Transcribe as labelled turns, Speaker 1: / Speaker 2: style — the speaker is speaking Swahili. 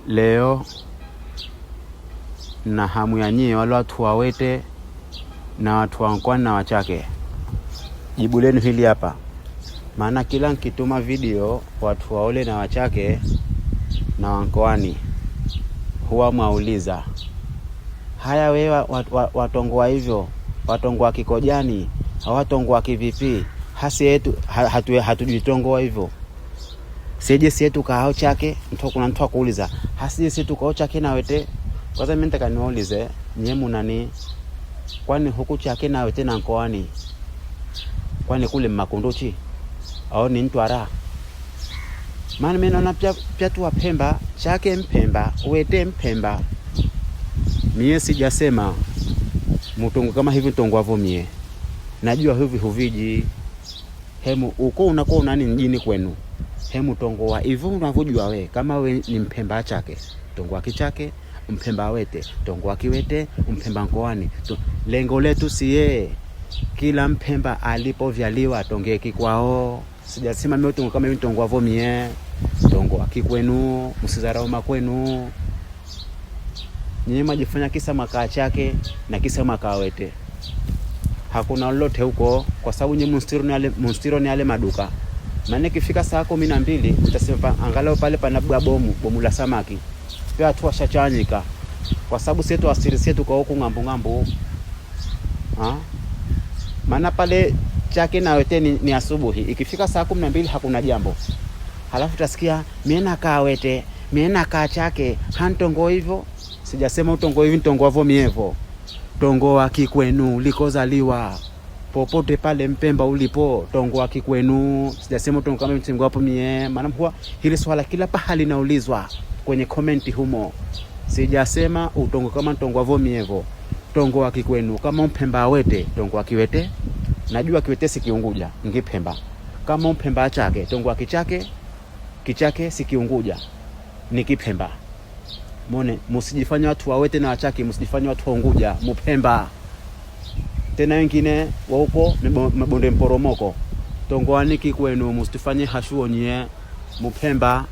Speaker 1: Leo na hamu ya nyie wale watu wawete na watu wa Nkwani na Wachake. Jibu lenu hili hapa. Maana kila nikituma video watu waole na Wachake na Wankwani huwa mwauliza, haya wewe watongoa hivyo, watongoa kikojani, hawatongoa kivipi? Hasi yetu hatujitongoa hivyo. Sije yetu kao Chake, kuna mtu akuuliza, hasi yetu kao Chake na Wete. Kwanza mimi nataka niwaulize, nyie munani? Kwani huku Chake na Wete na Nkwani? Kwani kule Makunduchi au ni Ntwara? Maana mimi naona pia tu Wapemba, Chake Mpemba, Wete Mpemba. Mie sijasema mtongo kama hivi mtongo wavo mie. Najua hivi huviji. Hemu uko unakuwa unani mjini kwenu. Hemu tongo wa hivyo unavyojua we. Kama we ni Mpemba Chake, tongo wa Kichake, Mpemba Wete, tongo wa Kiwete, Mpemba Nkwani. Lengo letu siye kila Mpemba alipovyaliwa tonge kikwao. Sijasema mimi tongo kama hivi tongo wavo mie. Tongo wa kikwenu, msizarau makwenu. Nyinyi majifanya kisa makaa Chake na kisa makaa Wete. Hakuna lolote huko, kwa sababu nyinyi mstiro ni yale maduka. Maana ikifika saa 12 utasema angalau pale panabwa bomu la samaki. Pia watu washachanyika. Kwa sababu sisi asili yetu kwa huko ngambo. Maana pale Chake na Wete ni asubuhi. Ikifika saa 12 hakuna jambo. Halafu utasikia mimi nakaa Wete, mimi nakaa Chake, hantongo hivyo. Sijasema utongo hivi ntongo wavo mievo. Tongo wa kikwenu likozaliwa. Popote pale Mpemba ulipo, tongo wa kikwenu. Sijasema utongo kama mtingo wapo mie. Maana huwa hili swala kila pahali naulizwa kwenye komenti humo. Sijasema utongo kama ntongo wavo mievo. Tongo wa kikwenu kama Mpemba Wete, tongo wa Kiwete. Najua Kiwete si Kiunguja, Ngipemba. Kama Mpemba Chake, tongo wa Kichake, Kichake si Kiunguja, ni Kipemba. Mone, msijifanye watu wa Wete na Wachake, msijifanye watu wa Unguja, Mpemba. Tena wengine wa huko mabonde mporomoko. Tongoani kikwenu, msijifanye hashuo nyie, Mpemba.